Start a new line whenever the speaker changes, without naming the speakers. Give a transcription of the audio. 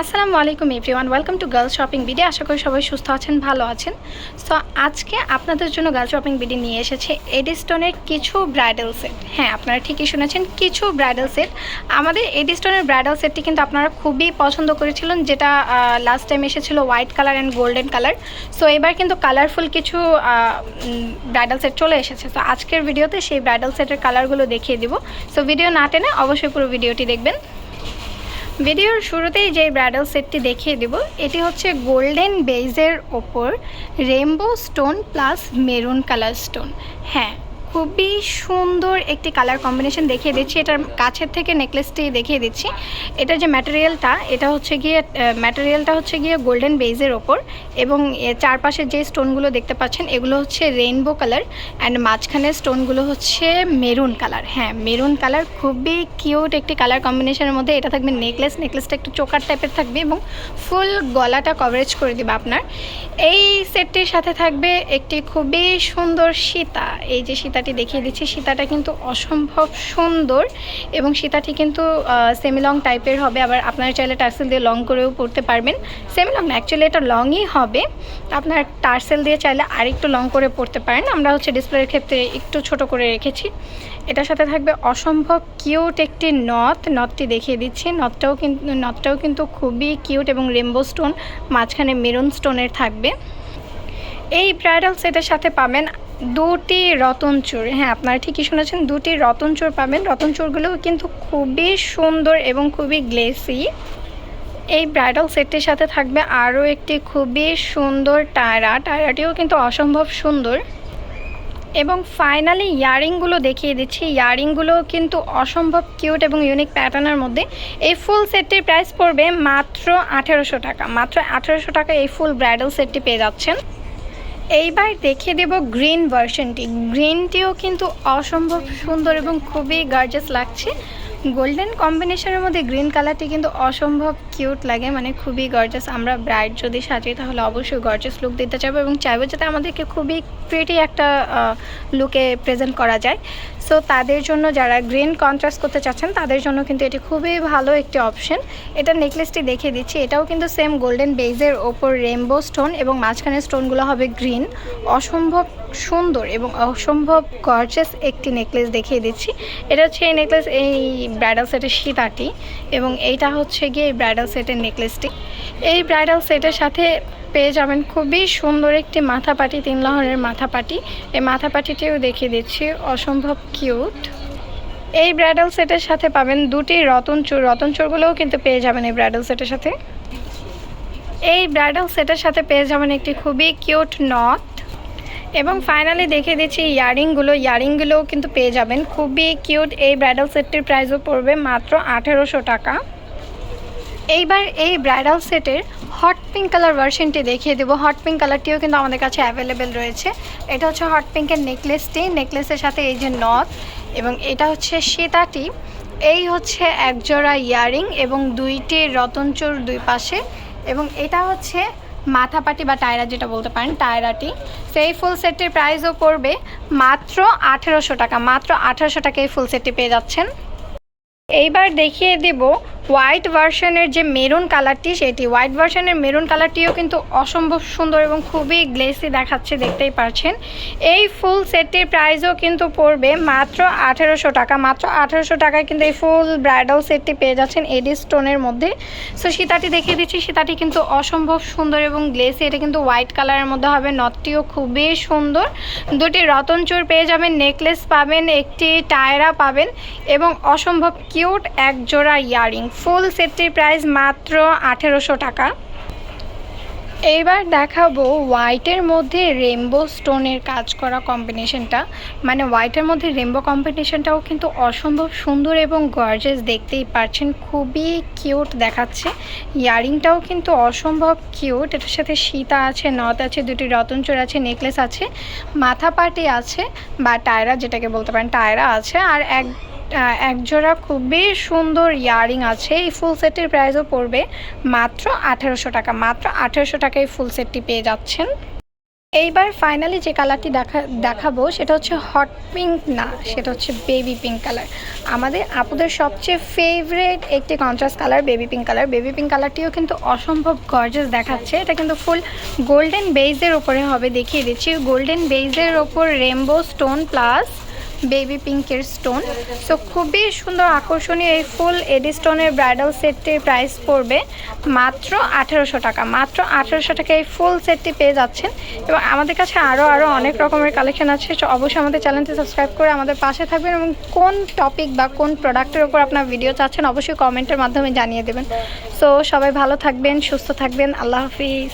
আসসালামু আলাইকুম everyone, welcome to girls shopping BD. আশা করি সবাই সুস্থ আছেন, ভালো আছেন। সো আজকে আপনাদের জন্য গার্লস শপিং বিডি নিয়ে এসেছে এডিস্টোনের কিছু ব্রাইডাল সেট। হ্যাঁ, আপনারা ঠিকই শুনেছেন, কিছু ব্রাইডাল সেট। আমাদের এডিস্টোনের ব্রাইডাল সেটটি কিন্তু আপনারা খুবই পছন্দ করেছিলেন, যেটা লাস্ট টাইম এসেছিল white colour and golden colour. So এবার কিন্তু কালারফুল কিছু ব্রাইডাল সেট চলে এসেছে। তো আজকের ভিডিওতে সেই ব্রাইডাল সেটের কালারগুলো দেখিয়ে দিব। সো ভিডিও না টেনে অবশ্যই পুরো ভিডিওটি দেখবেন। ভিডিওর শুরুতেই যে ব্রাইডাল সেটটি দেখিয়ে দেব, এটি হচ্ছে গোল্ডেন বেজের ওপর rainbow stone plus maroon colour stone. হ্যাঁ, খুবই সুন্দর একটি কালার কম্বিনেশন দেখিয়ে দিচ্ছি। এটার কাছের থেকে নেকলেসটি দেখিয়ে দিচ্ছি। এটার যে ম্যাটেরিয়ালটা, এটা হচ্ছে গিয়ে গোল্ডেন বেজের ওপর, এবং চারপাশে যে স্টোনগুলো দেখতে পাচ্ছেন এগুলো হচ্ছে রেইনবো কালার অ্যান্ড মাঝখানের স্টোনগুলো হচ্ছে মেরুন কালার। হ্যাঁ, মেরুন কালার খুবই কিউট একটি কালার কম্বিনেশনের মধ্যে এটা থাকবে। নেকলেসটা একটু চোকার টাইপের থাকবে এবং ফুল গলাটা কভারেজ করে দেবে আপনার। এই সেটটির সাথে থাকবে একটি খুবই সুন্দর সীতা। এই যে সীতাটি দেখিয়ে দিচ্ছি, সীতাটা কিন্তু অসম্ভব সুন্দর এবং সীতাটি কিন্তু সেমি লং টাইপের হবে। আবার আপনারা চাইলে টার্সেল দিয়ে লং করেও পরতে পারবেন। সেমি লং না, অ্যাকচুয়ালি এটা লংই হবে। আপনার টার্সেল দিয়ে চাইলে আরেকটু লং করে পরতে পারেন। আমরা হচ্ছে ডিসপ্লের ক্ষেত্রে একটু ছোট করে রেখেছি। এটার সাথে থাকবে অসম্ভব কিউট একটি নথটি দেখিয়ে দিচ্ছি। নথটাও কিন্তু খুবই কিউট এবং রেইনবো স্টোন, মাঝখানে মেরুন স্টোনের থাকবে। এই ব্রাইডাল সেটের সাথে পাবেন দুটি রতন চূড়। হ্যাঁ, আপনারা ঠিকই শুনেছেন, দুটি রতন চূড় পাবেন। রতন চূড়গুলোও কিন্তু খুবই সুন্দর এবং খুবই গ্লেসি। এই ব্রাইডাল সেটটির সাথে থাকবে আরও একটি খুবই সুন্দর টায়রাটিও কিন্তু অসম্ভব সুন্দর। এবং ফাইনালি ইয়ারিংগুলো দেখিয়ে দিচ্ছি। ইয়ারিংগুলো কিন্তু অসম্ভব কিউট এবং ইউনিক প্যাটার্নের মধ্যে। এই ফুল সেটটির প্রাইস পড়বে মাত্র 1800 টাকা। মাত্র 1800 টাকা এই ফুল ব্রাইডাল সেটটি পেয়ে যাচ্ছেন। এইবার দেখিয়ে দেব গ্রিন ভার্সনটি। গ্রিনটিও কিন্তু অসম্ভব সুন্দর এবং খুবই গর্জাস লাগছে। গোল্ডেন কম্বিনেশনের মধ্যে গ্রিন কালারটি কিন্তু অসম্ভব কিউট লাগে, মানে খুবই গর্জাস। আমরা ব্রাইড যদি সাজি তাহলে অবশ্যই গর্জাস লুক দিতে চাইবো এবং চাইবো যাতে আমাদেরকে খুবই প্রিটি একটা লুকে প্রেজেন্ট করা যায়। সো তাদের জন্য, যারা গ্রিন কন্ট্রাস্ট করতে চাচ্ছেন তাদের জন্য কিন্তু এটি খুবই ভালো একটি অপশন। এটা নেকলেসটি দেখিয়ে দিচ্ছি। এটাও কিন্তু সেম গোল্ডেন বেজের ওপর রেইনবো স্টোন এবং মাঝখানে স্টোনগুলো হবে গ্রিন। অসম্ভব সুন্দর এবং অসম্ভব গর্জাস একটি নেকলেস দেখিয়ে দিচ্ছি। এটা হচ্ছে এই নেকলেস, এই ব্রাইডাল সেটের সীতাটি, এবং এইটা হচ্ছে গিয়ে এই ব্রাইডাল সেটের নেকলেসটি। এই ব্রাইডাল সেটের সাথে পেয়ে যাবেন খুবই সুন্দর একটি মাথাপাটি, 3 লহরের মাথাপাটি। এই মাথাপাটিটিও দেখিয়ে দিচ্ছি, অসম্ভব কিউট। এই ব্রাইডাল সেটের সাথে পাবেন দুটি রতন চূড়গুলোও কিন্তু পেয়ে যাবেন এই ব্রাইডাল সেটের সাথে। এই ব্রাইডাল সেটের সাথে পেয়ে যাবেন একটি খুবই কিউট নথ। এবং ফাইনালি দেখিয়ে দিচ্ছি ইয়ারিংগুলোও কিন্তু পেয়ে যাবেন খুবই কিউট। এই ব্রাইডাল সেটটির প্রাইসও পড়বে মাত্র 1800 টাকা। এইবার এই ব্রাইডাল সেটের হট পিঙ্ক কালার ভার্সনটি দেখিয়ে দেবো। হট পিঙ্ক কালারটিও কিন্তু আমাদের কাছে অ্যাভেলেবেল রয়েছে। এটা হচ্ছে হট পিঙ্কের নেকলেসের সাথে এই যে নথ, এবং এটা হচ্ছে সীতাটি। এই হচ্ছে একজোড়া ইয়ারিং এবং দুইটি রতনচূড় দুই পাশে, এবং এটা হচ্ছে মাথাপাটি বা টায়রা যেটা বলতে পারেন, টায়রাটি। সেই ফুল সেটটির প্রাইসও পড়বে মাত্র 1800 টাকা। মাত্র 1800 টাকা এই ফুল সেটটি পেয়ে যাচ্ছেন। এইবার দেখিয়ে দেব হোয়াইট ভার্সনের যে মেরুন কালারটি, সেটি হোয়াইট ভার্সনের মেরুন কালারটিও কিন্তু অসম্ভব সুন্দর এবং খুবই গ্লেসি দেখাচ্ছে, দেখতেই পাচ্ছেন। এই ফুল সেটটির প্রাইসও কিন্তু পড়বে মাত্র 1800 টাকা। মাত্র 1800 টাকায় কিন্তু এই ফুল ব্রাইডাল সেটটি পেয়ে যাচ্ছেন এডি স্টোনের মধ্যে। সো সীতাটি দেখিয়ে দিচ্ছি। সীতাটি কিন্তু অসম্ভব সুন্দর এবং গ্লেসি। এটা কিন্তু হোয়াইট কালারের মধ্যে হবে। নথটিও খুবই সুন্দর। দুটি রতনচূড় পেয়ে যাবেন, নেকলেস পাবেন, একটি টায়রা পাবেন এবং অসম্ভব কিউট এক জোড়া ইয়ারিং। ফুল সেটটির প্রাইস মাত্র 1800 টাকা। এইবার দেখাবো হোয়াইটের মধ্যে রেইনবো স্টোনের কাজ করা কম্বিনেশনটা। মানে হোয়াইটের মধ্যে রেইনবো কম্বিনেশনটাও কিন্তু অসম্ভব সুন্দর এবং গর্জাস, দেখতেই পাচ্ছেন, খুবই কিউট দেখাচ্ছে। ইয়ারিংটাও কিন্তু অসম্ভব কিউট। এটার সাথে সীতা আছে, নথ আছে, দুটি রতনচূড় আছে, নেকলেস আছে, মাথাপাটি আছে বা টায়রা যেটাকে বলতে পারেন, টায়রা আছে, আর একজোড়া খুবই সুন্দর ইয়ারিং আছে। এই ফুল সেটটির প্রাইসও পড়বে মাত্র 1800 টাকা। মাত্র 1800 টাকায় ফুল সেটটি পেয়ে যাচ্ছেন। এইবার ফাইনালি যে কালারটি দেখাবো সেটা হচ্ছে হট পিঙ্ক না, সেটা হচ্ছে বেবি পিঙ্ক কালার। আমাদের আপুদের সবচেয়ে ফেভারিট একটি contrast colour baby pink colour. Baby pink কালারটিও কিন্তু অসম্ভব গর্জাস দেখাচ্ছে। এটা কিন্তু ফুল গোল্ডেন বেজের ওপরে হবে, দেখিয়ে দিচ্ছি। গোল্ডেন বেজের ওপর রেনবো স্টোন প্লাস বেবি পিঙ্কের স্টোন। সো খুবই সুন্দর আকর্ষণীয় এই ফুল এডি স্টোনের ব্রাইডাল সেটটির প্রাইস পড়বে মাত্র 1800 টাকা। মাত্র 1800 টাকা এই ফুল সেটটি পেয়ে যাচ্ছেন। এবং আমাদের কাছে আরও অনেক রকমের কালেকশন আছে। অবশ্যই আমাদের চ্যানেলটি সাবস্ক্রাইব করে আমাদের পাশে থাকবেন এবং কোন টপিক বা কোন প্রোডাক্টের উপর আপনার ভিডিও চাচ্ছেন অবশ্যই কমেন্টের মাধ্যমে জানিয়ে দেবেন। সো সবাই ভালো থাকবেন, সুস্থ থাকবেন। আল্লাহ হাফিজ।